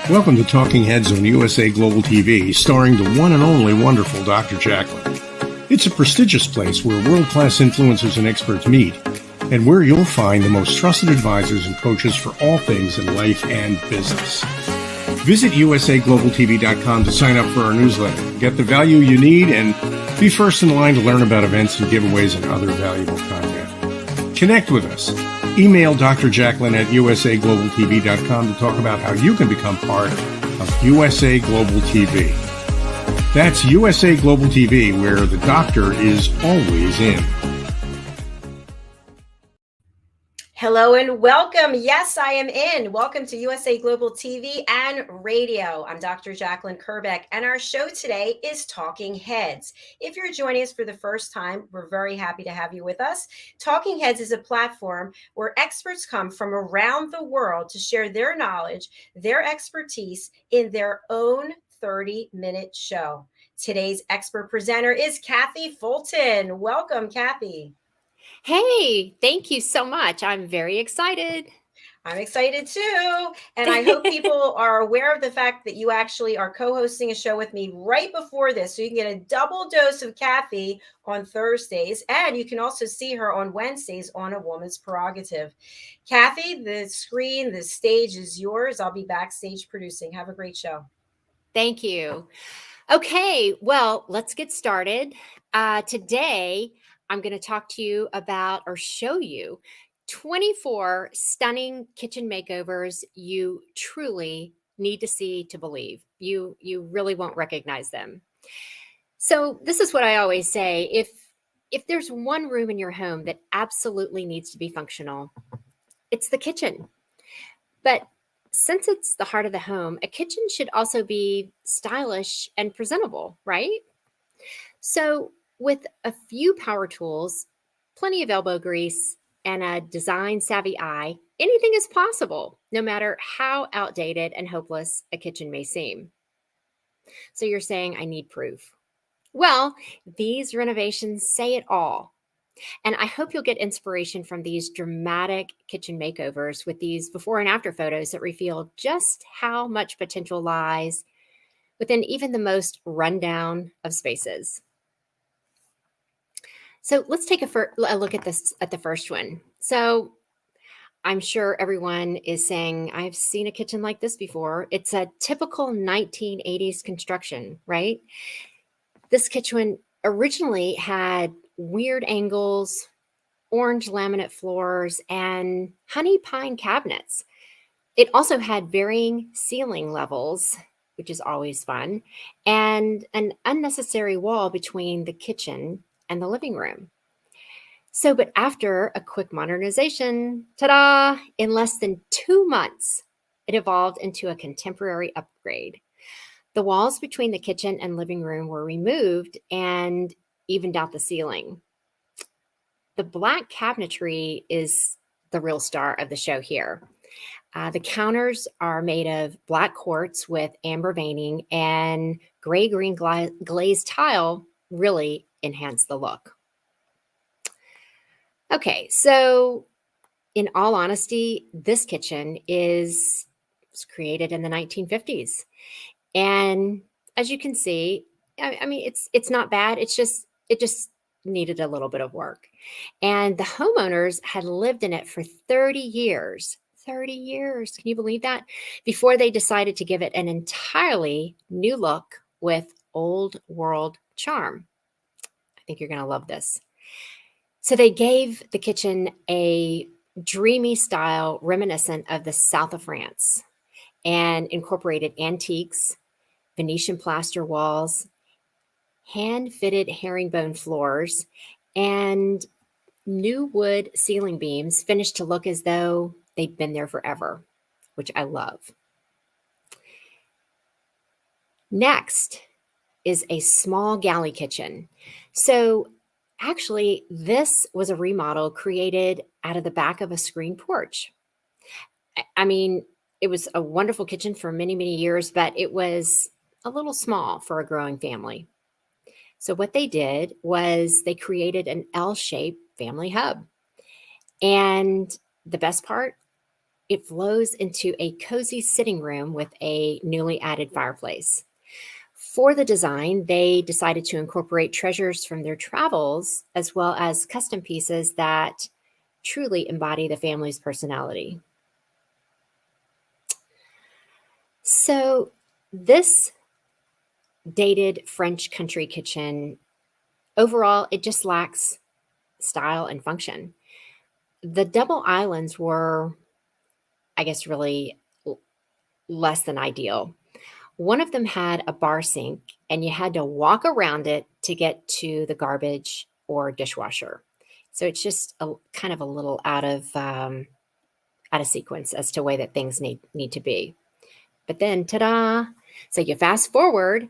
Welcome to Talking Heads on USA Global TV, starring the one and only wonderful Dr. Jacqueline. It's a prestigious place where world-class influencers and experts meet, and where you'll find the most trusted advisors and coaches for all things in life and business. Visit usaglobaltv.com to sign up for our newsletter, get the value you need, and be first in line to learn about events and giveaways and other valuable content. Connect with us. Email Dr. Jacqueline at usaglobaltv.com to talk about how you can become part of USA Global TV. That's USA Global TV, where the doctor is always in. Hello and welcome. Yes, I am in. Welcome to USA Global TV and Radio. I'm Dr. Jacqueline Kerbeck, and our show today is Talking Heads. If you're joining us for the first time, we're very happy to have you with us. Talking Heads is a platform where experts come from around the world to share their knowledge, their expertise in their own 30-minute show. Today's expert presenter is Cathy Fulton. Welcome, Cathy. Hey, thank you so much. I'm very excited. I'm excited too. And I hope people are aware of the fact that you actually are co-hosting a show with me right before this. So you can get a double dose of Cathy on Thursdays. And you can also see her on Wednesdays on A Woman's Prerogative. Cathy, the screen, the stage is yours. I'll be backstage producing. Have a great show. Thank you. Okay, well, let's get started. Today, I'm going to talk to you about or show you 24 stunning kitchen makeovers you truly need to see to believe. You really won't recognize them. So this is what I always say. If there's one room in your home that absolutely needs to be functional, it's the kitchen. But since it's the heart of the home, a kitchen should also be stylish and presentable, right? So with a few power tools, plenty of elbow grease, and a design-savvy eye, anything is possible, no matter how outdated and hopeless a kitchen may seem. So you're saying, I need proof. Well, these renovations say it all. And I hope you'll get inspiration from these dramatic kitchen makeovers with these before and after photos that reveal just how much potential lies within even the most rundown of spaces. So let's take a look at this at the first one. So I'm sure everyone is saying, I've seen a kitchen like this before. It's a typical 1980s construction, right? This kitchen originally had weird angles, orange laminate floors, and honey pine cabinets. It also had varying ceiling levels, which is always fun, and an unnecessary wall between the kitchen and the living room. So, but after a quick modernization, ta-da, in less than 2 months, it evolved into a contemporary upgrade. The walls between the kitchen and living room were removed and evened out the ceiling. The black cabinetry is the real star of the show here. The counters are made of black quartz with amber veining, and gray-green glazed tile really enhance the look. Okay, so in all honesty, this kitchen was created in the 1950s. And as you can see, I mean, it's not bad. It just needed a little bit of work. And the homeowners had lived in it for 30 years. 30 years. Can you believe that? Before they decided to give it an entirely new look with old world charm. I think you're going to love this. So they gave the kitchen a dreamy style reminiscent of the south of France and incorporated antiques, Venetian plaster walls, hand-fitted herringbone floors, and new wood ceiling beams finished to look as though they'd been there forever, which I love. Next is a small galley kitchen. So actually, this was a remodel created out of the back of a screen porch. I mean, it was a wonderful kitchen for many, many years, but it was a little small for a growing family. So what they did was they created an L-shaped family hub. And the best part, it flows into a cozy sitting room with a newly added fireplace. For the design, they decided to incorporate treasures from their travels as well as custom pieces that truly embody the family's personality. So, this dated French country kitchen, overall, it just lacks style and function. The double islands were, I guess, really less than ideal. One of them had a bar sink, and you had to walk around it to get to the garbage or dishwasher. So it's just kind of a little out of sequence as to way that things need to be. But then, ta-da! So you fast forward,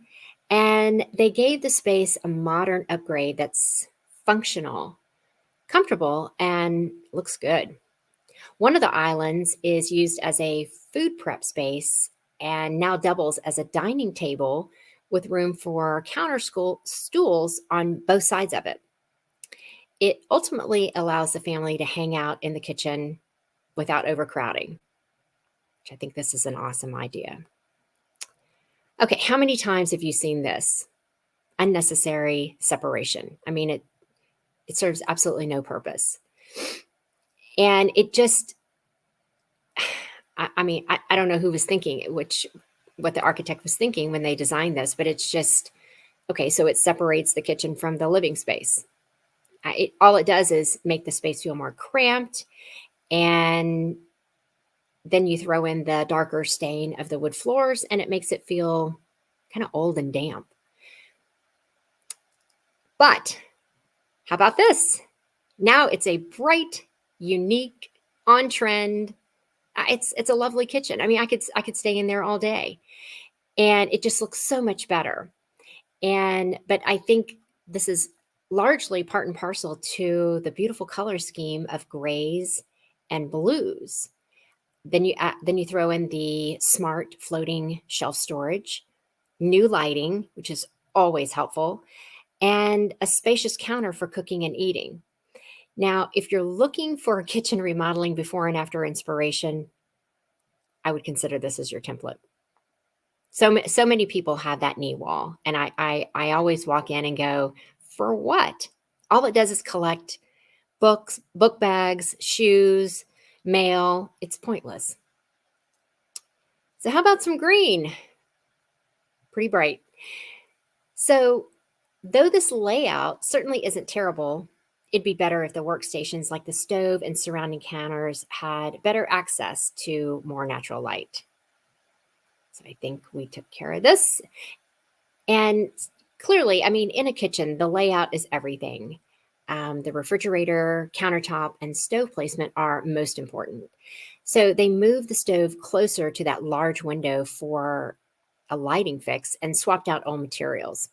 and they gave the space a modern upgrade that's functional, comfortable, and looks good. One of the islands is used as a food prep space and now doubles as a dining table with room for stools on both sides of it. It ultimately allows the family to hang out in the kitchen without overcrowding, which I think this is an awesome idea. Okay, how many times have you seen this? Unnecessary separation. I mean, it serves absolutely no purpose. And it just, I don't know who was thinking, what the architect was thinking when they designed this, but it's just, okay, so it separates the kitchen from the living space. All it does is make the space feel more cramped, and then you throw in the darker stain of the wood floors, and it makes it feel kind of old and damp. But how about this? Now it's a bright, unique, on trend. It's a lovely kitchen. I mean, I could stay in there all day, and it just looks so much better. But I think this is largely part and parcel to the beautiful color scheme of grays and blues. Then you throw in the smart floating shelf storage, new lighting, which is always helpful, and a spacious counter for cooking and eating. Now, if you're looking for a kitchen remodeling before and after inspiration, I would consider this as your template. So many people have that knee wall, and I always walk in and go, for what? All it does is collect books, book bags, shoes, mail. It's pointless. So how about some green? Pretty bright. So though this layout certainly isn't terrible, it'd be better if the workstations like the stove and surrounding counters had better access to more natural light. So I think we took care of this. And clearly, I mean, in a kitchen, the layout is everything. The refrigerator, countertop, and stove placement are most important. So they moved the stove closer to that large window for a lighting fix and swapped out old materials.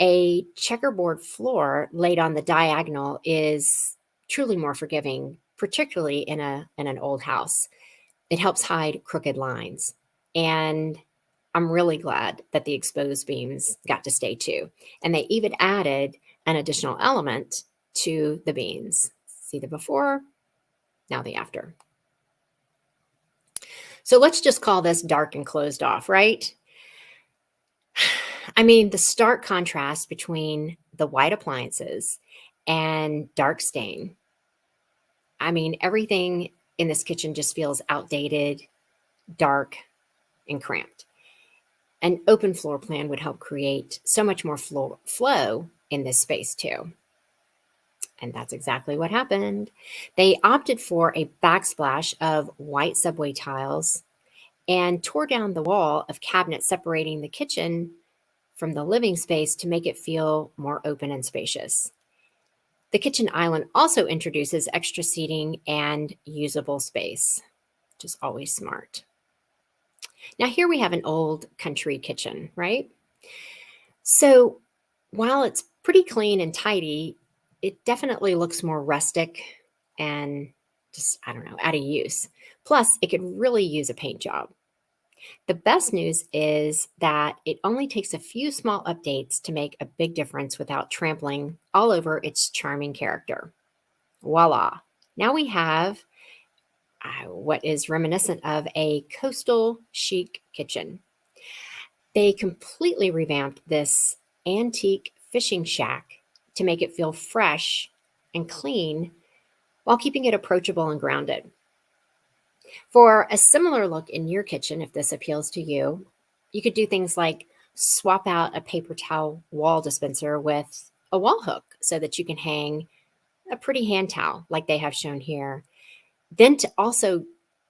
A checkerboard floor laid on the diagonal is truly more forgiving, particularly in an old house. It helps hide crooked lines. And I'm really glad that the exposed beams got to stay too. And they even added an additional element to the beams. See the before, now the after. So let's just call this dark and closed off, right? I mean, the stark contrast between the white appliances and dark stain. I mean, everything in this kitchen just feels outdated, dark, and cramped. An open floor plan would help create so much more flow in this space too. And that's exactly what happened. They opted for a backsplash of white subway tiles and tore down the wall of cabinets separating the kitchen from the living space to make it feel more open and spacious. The kitchen island also introduces extra seating and usable space, which is always smart. Now here we have an old country kitchen, right? So while it's pretty clean and tidy, it definitely looks more rustic and just, I don't know, out of use. Plus, it could really use a paint job. The best news is that it only takes a few small updates to make a big difference without trampling all over its charming character. Voila. Now we have what is reminiscent of a coastal chic kitchen. They completely revamped this antique fishing shack to make it feel fresh and clean while keeping it approachable and grounded. For a similar look in your kitchen, if this appeals to you, you could do things like swap out a paper towel wall dispenser with a wall hook so that you can hang a pretty hand towel like they have shown here. Then to also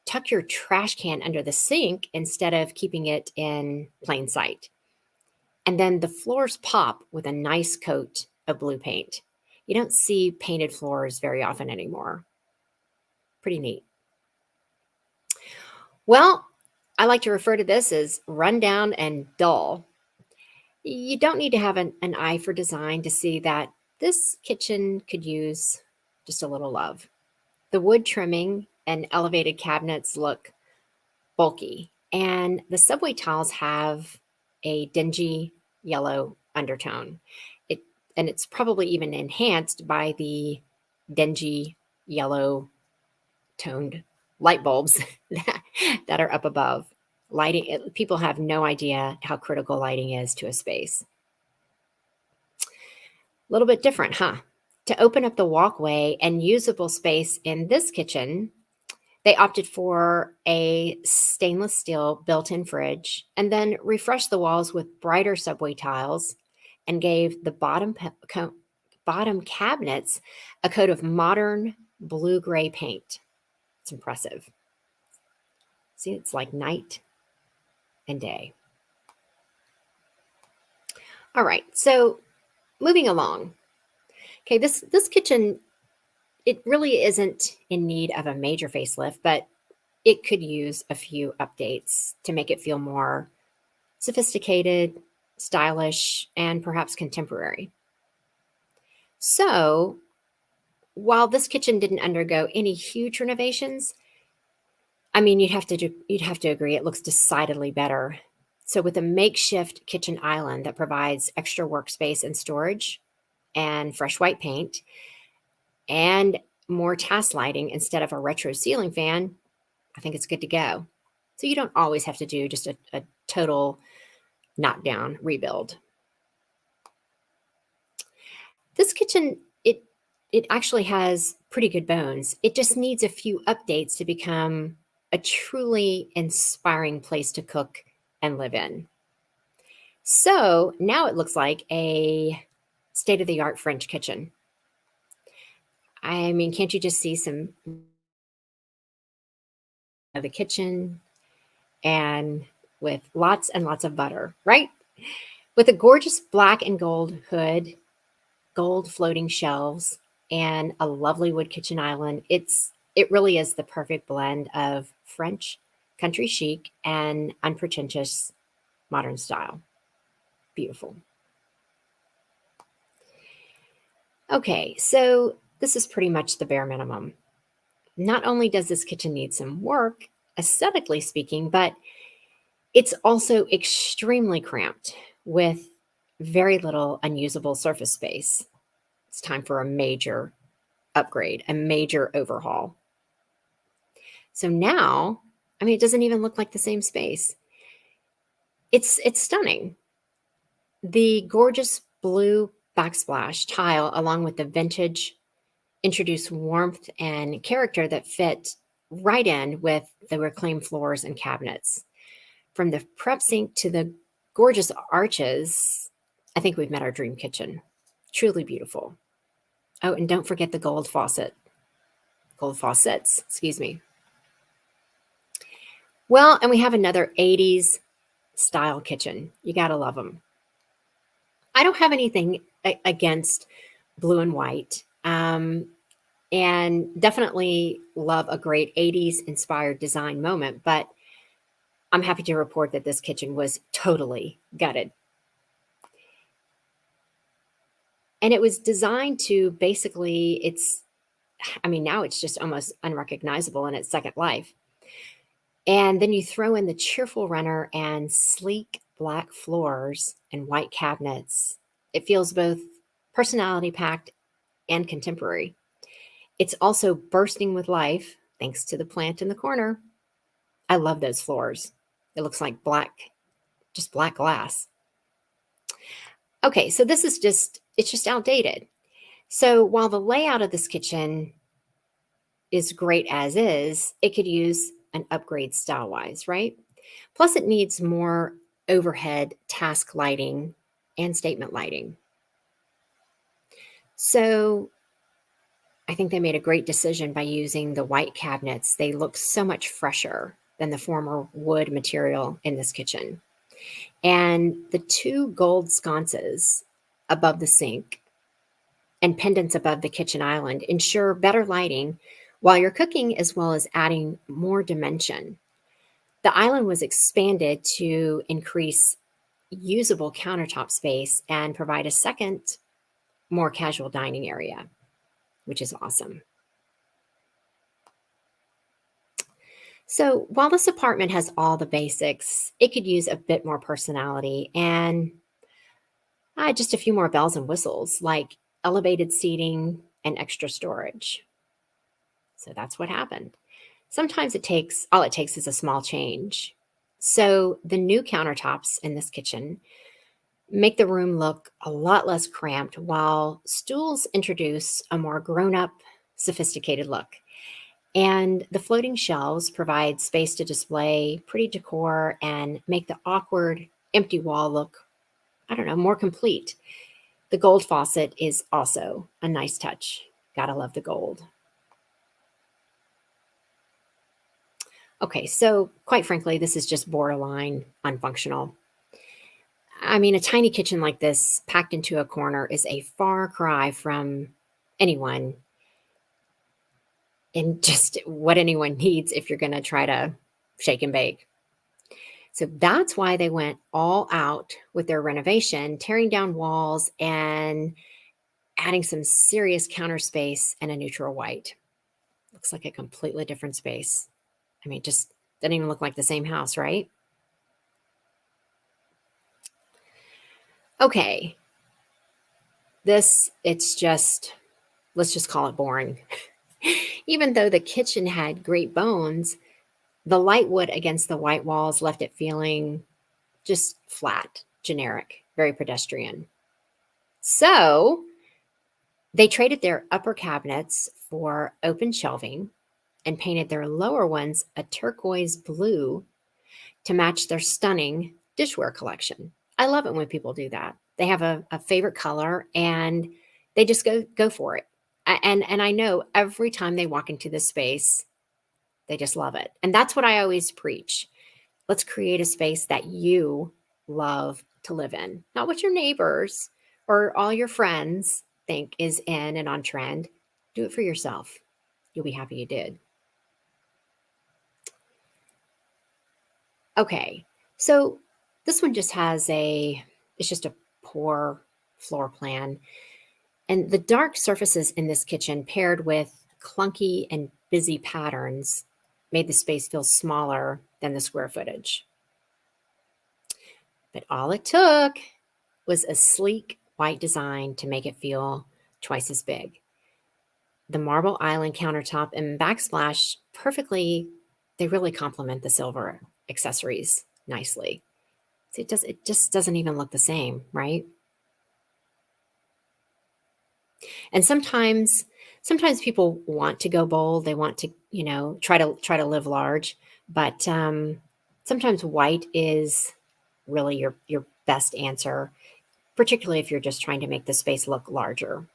tuck your trash can under the sink instead of keeping it in plain sight. And then the floors pop with a nice coat of blue paint. You don't see painted floors very often anymore. Pretty neat. Well, I like to refer to this as rundown and dull. You don't need to have an eye for design to see that this kitchen could use just a little love. The wood trimming and elevated cabinets look bulky, and the subway tiles have a dingy yellow undertone. And it's probably even enhanced by the dingy yellow toned light bulbs that are up above. People have no idea how critical lighting is to a space. A little bit different, huh? To open up the walkway and usable space in this kitchen, they opted for a stainless steel built-in fridge and then refreshed the walls with brighter subway tiles and gave the bottom cabinets a coat of modern blue-gray paint. It's impressive. See, it's like night and day. All right, so moving along. Okay, this kitchen, it really isn't in need of a major facelift, but it could use a few updates to make it feel more sophisticated, stylish, and perhaps contemporary. So, while this kitchen didn't undergo any huge renovations, I mean, you'd have to agree it looks decidedly better. So, with a makeshift kitchen island that provides extra workspace and storage, and fresh white paint, and more task lighting instead of a retro ceiling fan, I think it's good to go. So you don't always have to do just a total knockdown rebuild. This kitchen, it actually has pretty good bones. It just needs a few updates to become a truly inspiring place to cook and live in. So now it looks like a state-of-the-art French kitchen. I mean, can't you just see some of the kitchen and with lots and lots of butter, right? With a gorgeous black and gold hood, gold floating shelves, and a lovely wood kitchen island, it really is the perfect blend of French country chic and unpretentious modern style. Beautiful. Okay, so this is pretty much the bare minimum. Not only does this kitchen need some work, aesthetically speaking, but it's also extremely cramped with very little unusable surface space. It's time for a major upgrade, a major overhaul. So now, I mean, it doesn't even look like the same space. It's stunning. The gorgeous blue backsplash tile, along with the vintage, introduce warmth and character that fit right in with the reclaimed floors and cabinets. From the prep sink to the gorgeous arches, I think we've met our dream kitchen. Truly beautiful. Oh, and don't forget the gold faucets, excuse me. Well, and we have another 80s style kitchen. You gotta love them. I don't have anything against blue and white, and definitely love a great 80s inspired design moment, but I'm happy to report that this kitchen was totally gutted. And it was designed to basically, now it's just almost unrecognizable in its second life. And then you throw in the cheerful runner and sleek black floors and white cabinets. It feels both personality packed and contemporary. It's also bursting with life thanks to the plant in the corner. I love those floors. It looks like just black glass. Okay, so this is it's just outdated. So while the layout of this kitchen is great as is, it could use an upgrade style-wise, right? Plus, it needs more overhead task lighting and statement lighting. So I think they made a great decision by using the white cabinets. They look so much fresher than the former wood material in this kitchen. And the 2 gold sconces above the sink and pendants above the kitchen island ensure better lighting while you're cooking, as well as adding more dimension. The island was expanded to increase usable countertop space and provide a second, more casual dining area, which is awesome. So while this apartment has all the basics, it could use a bit more personality and just a few more bells and whistles, like elevated seating and extra storage. So that's what happened. Sometimes all it takes is a small change. So the new countertops in this kitchen make the room look a lot less cramped, while stools introduce a more grown-up, sophisticated look. And the floating shelves provide space to display pretty decor and make the awkward, empty wall look, more complete. The gold faucet is also a nice touch. Gotta love the gold. Okay, so quite frankly, this is just borderline unfunctional. I mean, a tiny kitchen like this packed into a corner is a far cry from anyone and just what anyone needs if you're going to try to shake and bake. So that's why they went all out with their renovation, tearing down walls and adding some serious counter space and a neutral white. Looks like a completely different space. I mean, just doesn't even look like the same house, right? Okay. Let's just call it boring. Even though the kitchen had great bones, the light wood against the white walls left it feeling just flat, generic, very pedestrian. So they traded their upper cabinets for open shelving and painted their lower ones a turquoise blue to match their stunning dishware collection. I love it when people do that. They have a favorite color and they just go for it. And I know every time they walk into this space, they just love it. And that's what I always preach. Let's create a space that you love to live in, not what your neighbors or all your friends think is in and on trend. Do it for yourself. You'll be happy you did. Okay, so this one just it's just a poor floor plan. And the dark surfaces in this kitchen paired with clunky and busy patterns made the space feel smaller than the square footage. But all it took was a sleek white design to make it feel twice as big. The marble island countertop and backsplash they really complement the silver accessories nicely. So it just doesn't even look the same, right? And sometimes people want to go bold. They want to, try to live large, but sometimes white is really your best answer, particularly if you're just trying to make the space look larger.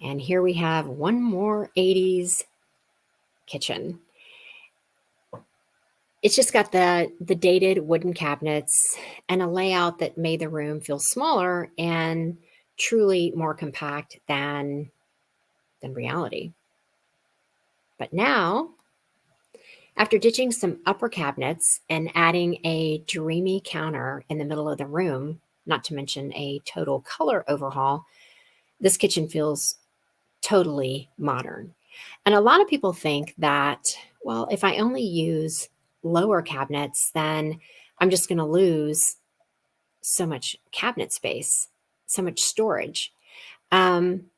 And here we have one more 80s kitchen. It's just got the dated wooden cabinets and a layout that made the room feel smaller and truly more compact than reality. But now, after ditching some upper cabinets and adding a dreamy counter in the middle of the room, not to mention a total color overhaul, this kitchen feels totally modern. And a lot of people think that, well, if I only use lower cabinets, then I'm just going to lose so much cabinet space, so much storage. And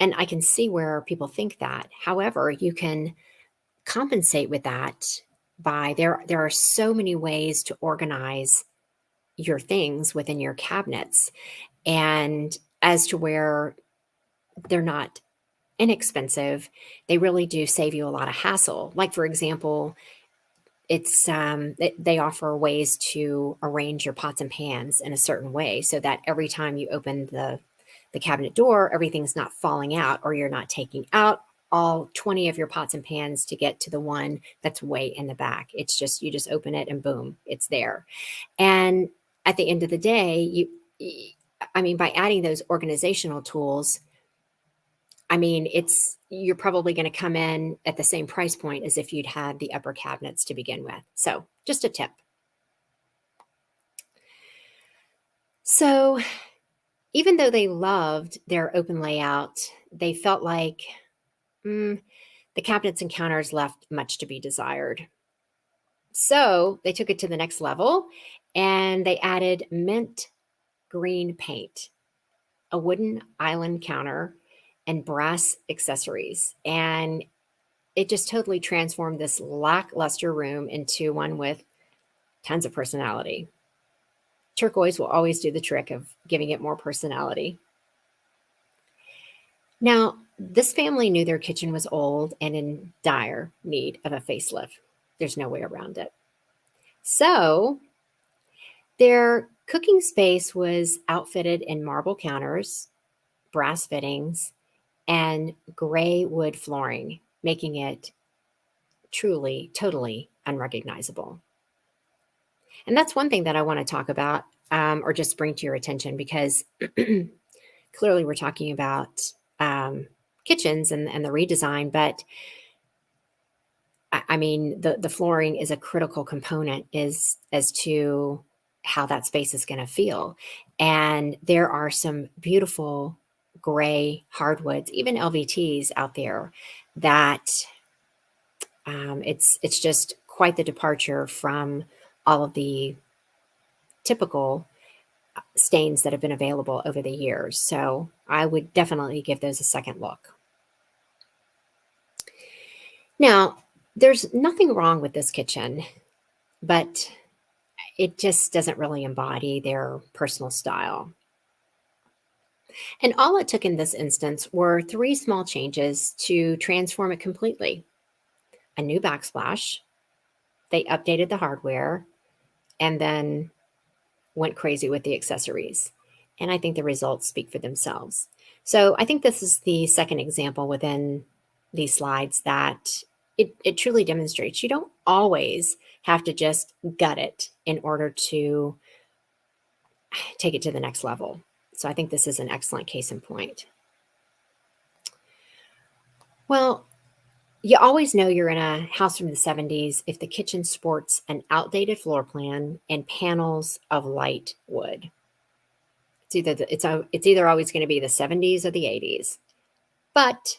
And I can see where people think that. However, you can compensate with that by there are so many ways to organize your things within your cabinets, and as to where they're not inexpensive, they really do save you a lot of hassle. Like, for example, they offer ways to arrange your pots and pans in a certain way so that every time you open the cabinet door, everything's not falling out, or you're not taking out all 20 of your pots and pans to get to the one that's way in the back. It's just, you just open it and boom, it's there. And at the end of the day, by adding those organizational tools, you're probably going to come in at the same price point as if you'd had the upper cabinets to begin with. So just a tip. So even though they loved their open layout, they felt like the cabinets and counters left much to be desired. So they took it to the next level and they added mint green paint, a wooden island counter, and brass accessories. And it just totally transformed this lackluster room into one with tons of personality. Turquoise will always do the trick of giving it more personality. Now, this family knew their kitchen was old and in dire need of a facelift. There's no way around it. So their cooking space was outfitted in marble counters, brass fittings, and gray wood flooring, making it truly, totally unrecognizable. And that's one thing that I want to talk about, or just bring to your attention, because clearly we're talking about kitchens and the redesign, but the flooring is a critical component as to how that space is going to feel. And there are some beautiful gray hardwoods, even LVTs out there that it's just quite the departure from all of the typical stains that have been available over the years. So I would definitely give those a second look. Now, there's nothing wrong with this kitchen, but it just doesn't really embody their personal style. And all it took in this instance were 3 small changes to transform it completely. A new backsplash, they updated the hardware, and then went crazy with the accessories. And I think the results speak for themselves. So I think this is the second example within these slides that it truly demonstrates you don't always have to just gut it in order to take it to the next level. So I think this is an excellent case in point. Well, you always know you're in a house from the 70s if the kitchen sports an outdated floor plan and panels of light wood. It's either always going to be the 70s or the 80s. But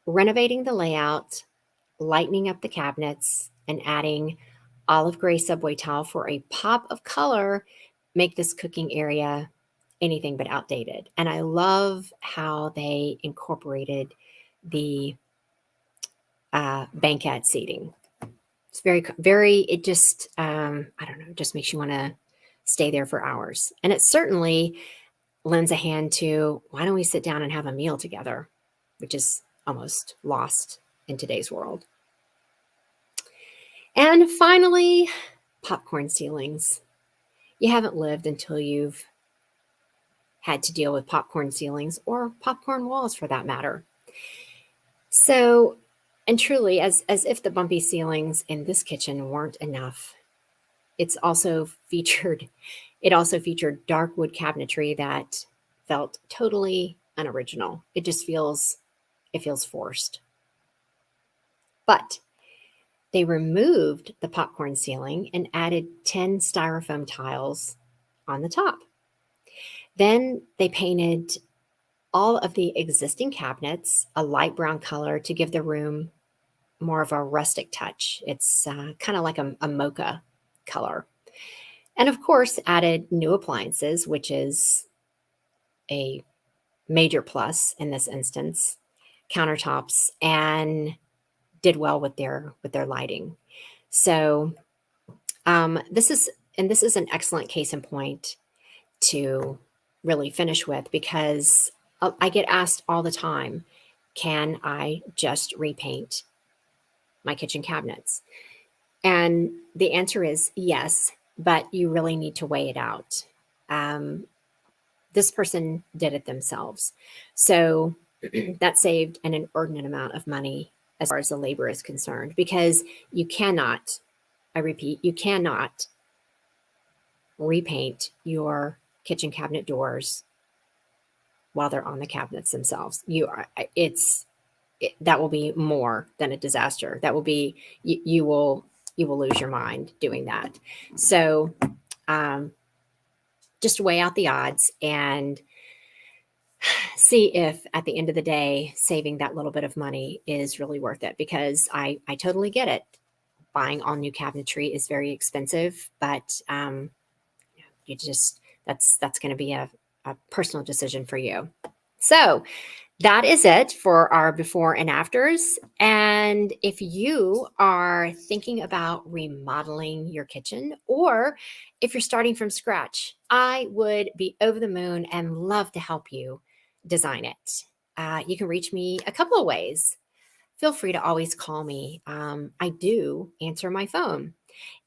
renovating the layout, lightening up the cabinets, and adding olive gray subway tile for a pop of color make this cooking area anything but outdated. And I love how they incorporated the banquette seating. It's very, it just, I don't know, it just makes you want to stay there for hours. And it certainly lends a hand to, why don't we sit down and have a meal together, which is almost lost in today's world. And finally, popcorn ceilings. You haven't lived until you've had to deal with popcorn ceilings, or popcorn walls for that matter. So, and truly, as if the bumpy ceilings in this kitchen weren't enough, it also featured dark wood cabinetry that felt totally unoriginal. It feels forced. But they removed the popcorn ceiling and added 10 styrofoam tiles on the top. Then they painted all of the existing cabinets a light brown color to give the room more of a rustic touch. It's kind of like a mocha color. And of course, added new appliances, which is a major plus in this instance, countertops, and did well with their lighting. So this is an excellent case in point to really finish with, because I get asked all the time, can I just repaint my kitchen cabinets? And the answer is yes, but you really need to weigh it out. This person did it themselves. So that saved an inordinate amount of money as far as the labor is concerned, because you cannot, I repeat, you cannot repaint your kitchen cabinet doors while they're on the cabinets themselves. That will be more than a disaster. That will be, you will lose your mind doing that. So just weigh out the odds and see if at the end of the day, saving that little bit of money is really worth it, because I totally get it. Buying all new cabinetry is very expensive, but that's going to be a personal decision for you. So that is it for our before and afters. And if you are thinking about remodeling your kitchen, or if you're starting from scratch, I would be over the moon and love to help you design it. You can reach me a couple of ways. Feel free to always call me. I do answer my phone.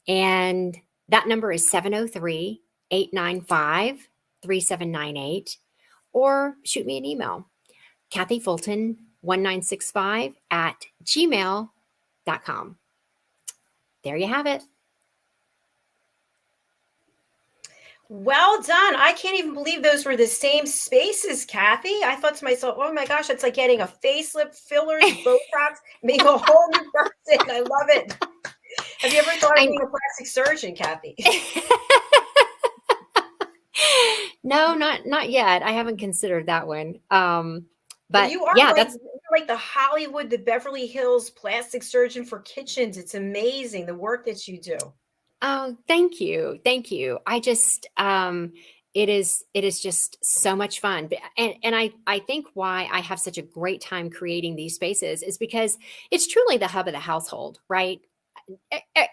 And that number is 703-895-3798, or shoot me an email, Cathy Fulton 1965 at gmail.com. There you have it. Well done. I can't even believe those were the same spaces, Cathy. I thought to myself, oh my gosh, it's like getting a facelift, fillers, Botox, being a whole new person. I love it. Have you ever thought of being a plastic surgeon, Cathy? No, not yet. I haven't considered that one. But you are, yeah, you're like the Hollywood, the Beverly Hills plastic surgeon for kitchens. It's amazing the work that you do. Oh, thank you. Thank you. I just, it is just so much fun. And I think why I have such a great time creating these spaces is because it's truly the hub of the household, right?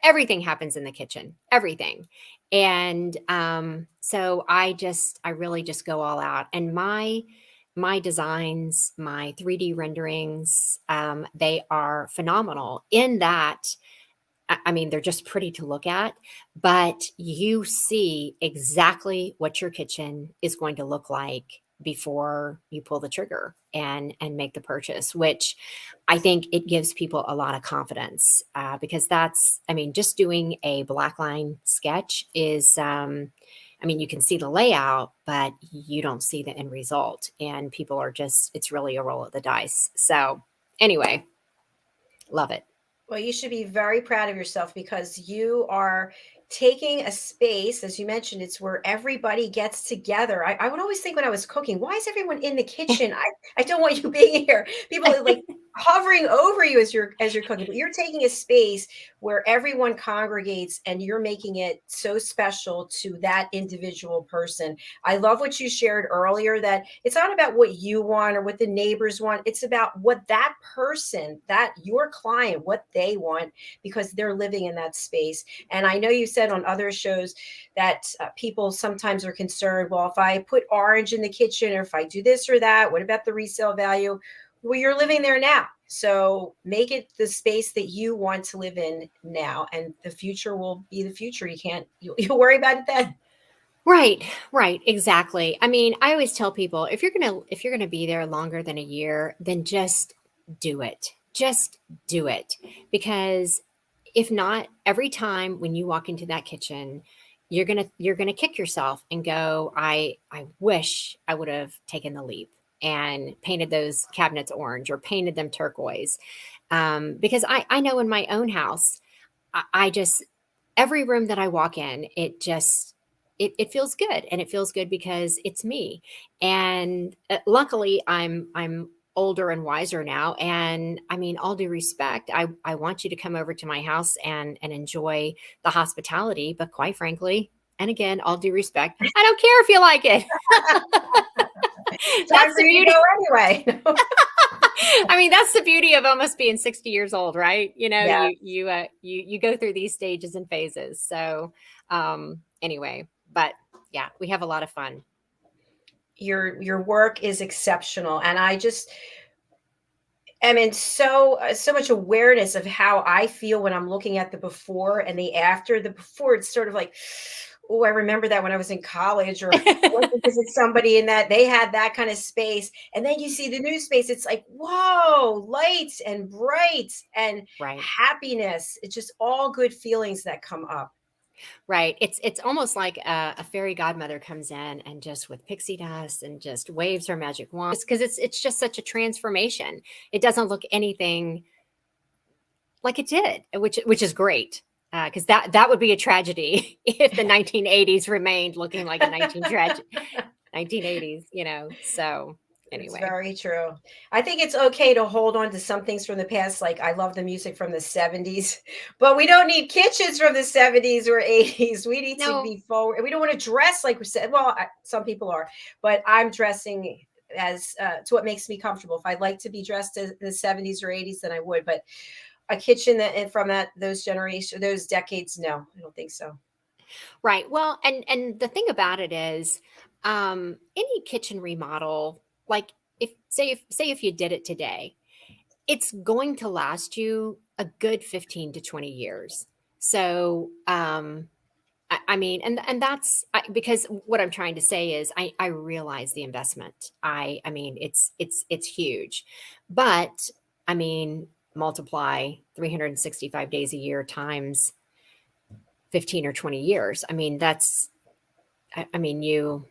Everything happens in the kitchen, everything. And so I really just go all out. And my designs, my 3D renderings, they are phenomenal in that, I mean, they're just pretty to look at, but you see exactly what your kitchen is going to look like before you pull the trigger and make the purchase, which I think it gives people a lot of confidence, because just doing a black line sketch is, you can see the layout, but you don't see the end result, and people are it's really a roll of the dice. So anyway, love it. Well, you should be very proud of yourself, because you are taking a space, as you mentioned, it's where everybody gets together. I would always think when I was cooking, why is everyone in the kitchen? I don't want you being here. People are like hovering over you as you're cooking, but you're taking a space where everyone congregates and you're making it so special to that individual person. I love what you shared earlier, that it's not about what you want or what the neighbors want. It's about what that person, that your client, what they want, because they're living in that space. And I know you said on other shows that people sometimes are concerned, well, if I put orange in the kitchen, or if I do this or that, what about the resale value? Well, you're living there now. So make it the space that you want to live in now, and the future will be the future. You'll worry about it then. Right, exactly. I mean, I always tell people, if you're gonna be there longer than a year, then just do it. Just do it. Because if not, every time when you walk into that kitchen, you're gonna kick yourself and go, I wish I would have taken the leap and painted those cabinets orange or painted them turquoise. Because I know in my own house, I just, every room that I walk in, it feels good, and it feels good because it's me. And luckily I'm older and wiser now. And I mean, all due respect, I want you to come over to my house and enjoy the hospitality. But quite frankly, and again, all due respect, I don't care if you like it. Time for you to go anyway. I mean, that's the beauty of almost being 60 years old, right? You know, Yeah. you go through these stages and phases. So anyway, but yeah, we have a lot of fun. Your work is exceptional, and I just am in so much awareness of how I feel when I'm looking at the before and the after. The before, it's sort of like, oh, I remember that when I was in college, or I went to visit somebody in that they had that kind of space. And then you see the new space, it's like, whoa, lights and bright and Right. happiness. It's just all good feelings that come up. Right. It's almost like a fairy godmother comes in and just with pixie dust and just waves her magic wand, because it's just such a transformation. It doesn't look anything like it did, which is great. Because that would be a tragedy if the 1980s remained looking like a 1980s, you know. So It's anyway. very true. I think it's okay to hold on to some things from the past. Like I love the music from the 70s, but we don't need kitchens from the 70s or 80s. We need to No. be forward. We don't want to dress like we said. Well, some people are, but I'm dressing as to what makes me comfortable. If I'd like to be dressed in the 70s or 80s, then I would. But a kitchen that from those those decades, no, I don't think so. Right. Well, and the thing about it is, any kitchen remodel, like if you did it today, it's going to last you a good 15 to 20 years. So, I mean, and that's because what I'm trying to say is I realize the investment. I mean, it's huge, but I mean, multiply 365 days a year times 15 or 20 years. I mean, I mean,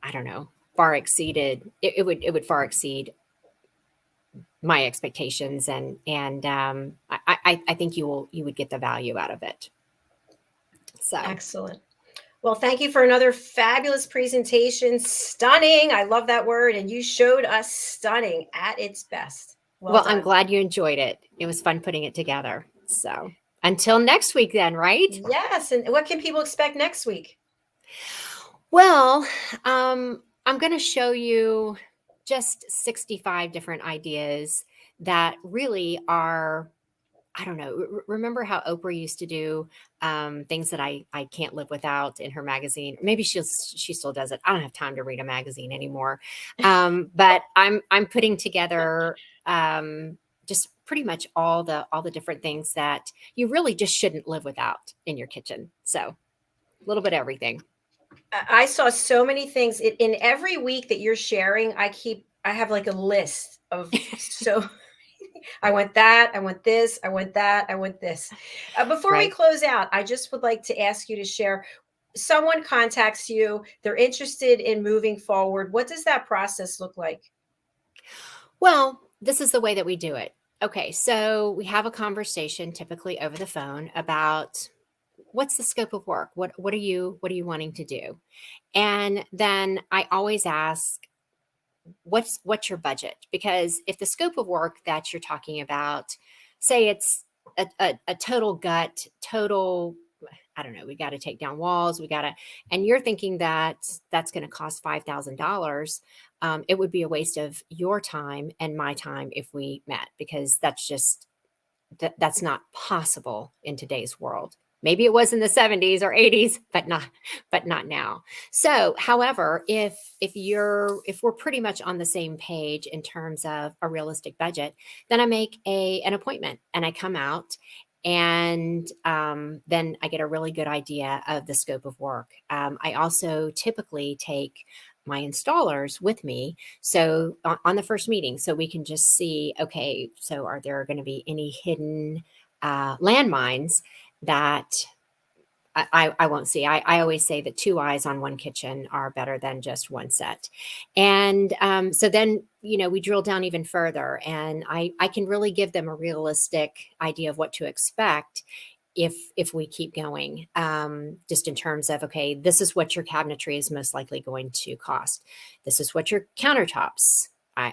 I don't know, far exceeded, it would far exceed my expectations. And I think you would get the value out of it. So, Excellent. Well, thank you for another fabulous presentation. Stunning. I love that word. And you showed us stunning at its best. Well well, I'm done. glad you enjoyed it. It was fun putting it together. So until next week then, right? Yes. And what can people expect next week? Well, I'm going to show you just 65 different ideas that really are, I don't know. Remember how Oprah used to do things that I can't live without in her magazine? Maybe she still does it. I don't have time to read a magazine anymore. But I'm putting together just pretty much all the different things that you really just shouldn't live without in your kitchen. So a little bit of everything. I saw so many things in every week that you're sharing. I have like a list of so I want that, I want this, I want that, I want this. Before we Right. close out, I just would like to ask you to share. Someone contacts you, they're interested in moving forward. What does that process look like? Well, this is the way that we do it. Okay, so we have a conversation typically over the phone about what's the scope of work? What are you wanting to do? And then I always ask, what's your budget? Because if the scope of work that you're talking about, say it's a total gut, total, I don't know, we got to take down walls, and you're thinking that that's going to cost $5,000, it would be a waste of your time and my time if we met, because that's not possible in today's world. Maybe it was in the 70s or 80s, but not now. So, however, if we're pretty much on the same page in terms of a realistic budget, then I make an appointment and I come out, and then I get a really good idea of the scope of work. I also typically take my installers with me, so on the first meeting, so we can just see, okay, so are there going to be any hidden landmines that I won't see? I always say that two eyes on one kitchen are better than just one set. And so then, we drill down even further, and I can really give them a realistic idea of what to expect if we keep going, just in terms of, okay, this is what your cabinetry is most likely going to cost. This is what your countertops,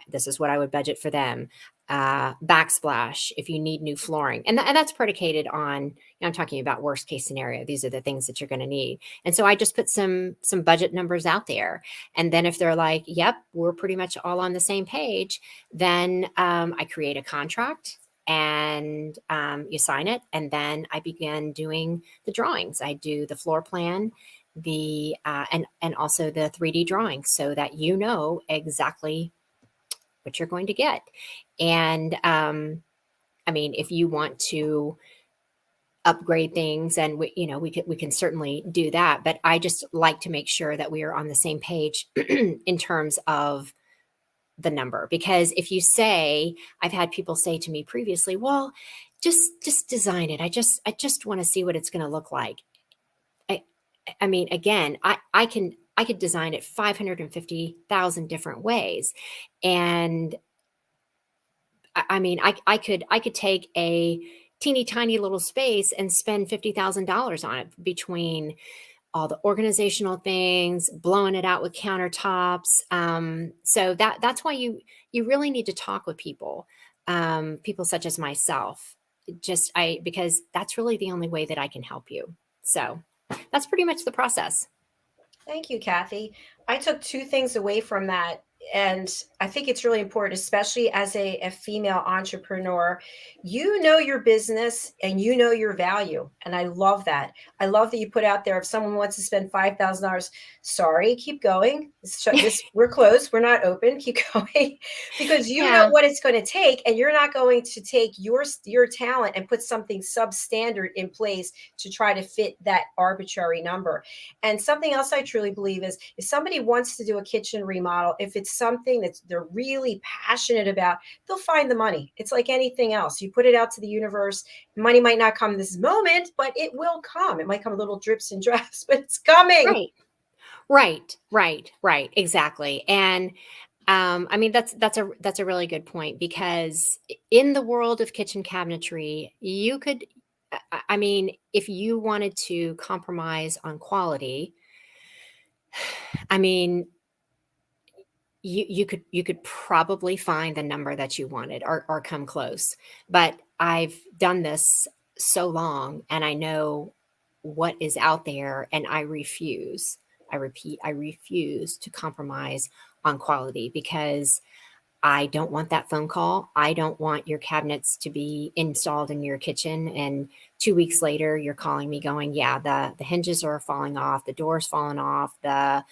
this is what I would budget for them. Backsplash if you need new flooring, and that's predicated on, I'm talking about worst case scenario. These are the things that you're going to need. And so I just put some budget numbers out there. And then if they're like, yep, we're pretty much all on the same page, then I create a contract and you sign it. And then I begin doing the drawings. I do the floor plan, and also the 3D drawings, so that you know exactly what you're going to get. And I mean, if you want to upgrade things, and we can certainly do that, but I just like to make sure that we are on the same page in terms of the number. Because if you say, I've had people say to me previously, well, just design it. I just want to see what it's going to look like. I mean, again, I could design it 550,000 different ways. And I mean, I could take a teeny tiny little space and spend $50,000 on it, between all the organizational things, blowing it out with countertops. So that's why you really need to talk with people, people such as myself, because that's really the only way that I can help you. So that's pretty much the process. Thank you, Cathy. I took two things away from that. And I think it's really important, especially as a female entrepreneur. You know your business and you know your value. And I love that. I love that you put out there, if someone wants to spend $5,000, sorry, keep going. We're closed. We're not open. Keep going. Because you know what it's going to take. And you're not going to take your talent and put something substandard in place to try to fit that arbitrary number. And something else I truly believe is, if somebody wants to do a kitchen remodel, if it's something that they're really passionate about, they'll find the money. It's like anything else. You put it out to the universe. Money might not come this moment, but it will come. It might come little drips and drabs, but it's coming. Right. Exactly. And I mean, that's a really good point, because in the world of kitchen cabinetry, you could, I mean, if you wanted to compromise on quality, I mean, you could probably find the number that you wanted, or come close. But I've done this so long, and I know what is out there, and I refuse. I repeat, I refuse to compromise on quality, because I don't want that phone call. I don't want your cabinets to be installed in your kitchen, and 2 weeks later you're calling me going, yeah, the hinges are falling off, the door's falling off, the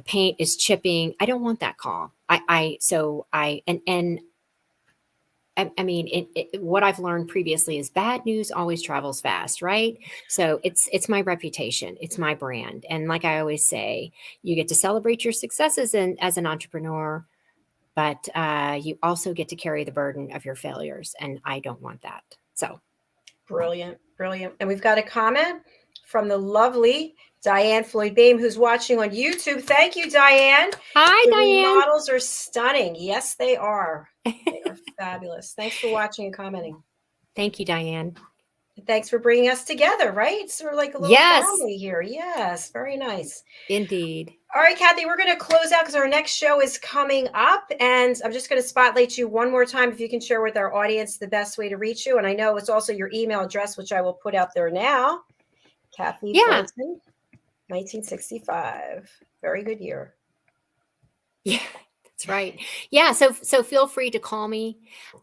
paint is chipping. I don't want that call. I mean, what I've learned previously is bad news always travels fast, right? So it's my reputation, it's my brand, and like I always say, you get to celebrate your successes as an entrepreneur, but you also get to carry the burden of your failures, and I don't want that. So brilliant. And we've got a comment from the lovely Diane Floyd-Beam, who's watching on YouTube. Thank you, Diane. Hi, Diane. The models are stunning. Yes, they are. They are fabulous. Thanks for watching and commenting. Thank you, Diane. Thanks for bringing us together, right? So we're like a little family here. Yes, very nice. Indeed. All right, Cathy, we're going to close out because our next show is coming up. And I'm just going to spotlight you one more time, if you can share with our audience the best way to reach you. And I know it's also your email address, which I will put out there now. Cathy Fulton, 1965. Very good year. Yeah, that's right. Yeah. So feel free to call me,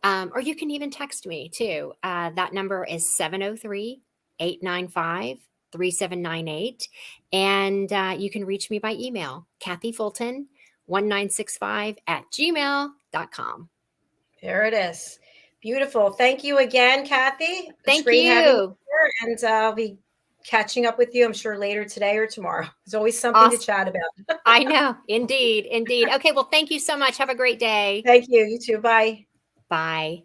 or you can even text me too. That number is 703-895-3798. And you can reach me by email, Cathy Fulton 1965@gmail.com. There it is. Beautiful. Thank you again, Cathy. Thank you. Having you here, and I'll be catching up with you, I'm sure, later today or tomorrow. There's always something to chat about. I know. Indeed. Okay. Well, thank you so much. Have a great day. Thank you. You too. Bye. Bye.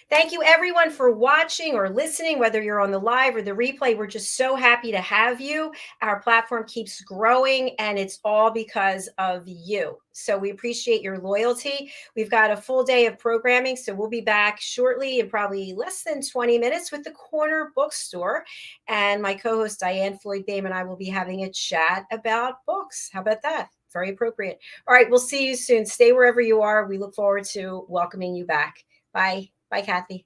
Thank you, everyone, for watching or listening, whether you're on the live or the replay. We're just so happy to have you. Our platform keeps growing, and it's all because of you. So we appreciate your loyalty. We've got a full day of programming, so we'll be back shortly in probably less than 20 minutes with the Corner Bookstore. And my co-host, Diane Floyd-Bame, and I will be having a chat about books. How about that? Very appropriate. All right, we'll see you soon. Stay wherever you are. We look forward to welcoming you back. Bye. Bye, Cathy.